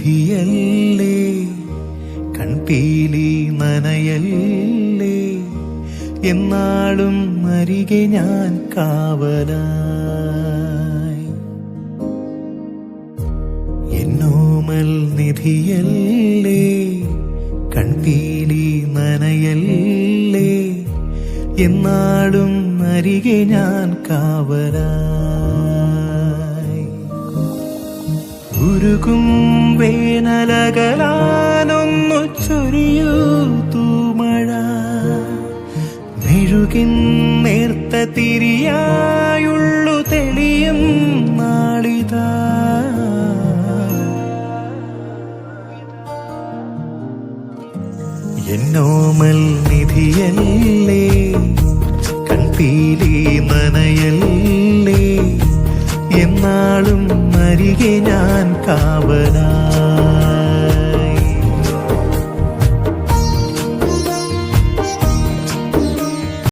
നിധിയല്ലേ, കൺപീലി നനയല്ലേ, എന്നാളും അരികെ ഞാൻ കാവലായി. എന്നോമൽ നിധിയല്ലേ, കൺപീലി നനയല്ലേ, എന്നാളും അരികെ ഞാൻ കാവലായി. ഉരുകും വേനലകലാനൊന്നു ചൊരിയൂ തൂമഴ, മെഴുകിൻ നേർത്ത തിരിയായുള്ളു തെളിയും നാളിതാ. എന്നോമൽ നിധിയല്ലേ, കൺപീലി നനയല്ലേ, എന്നാളും അരികെ ഞാൻ കാവലായി.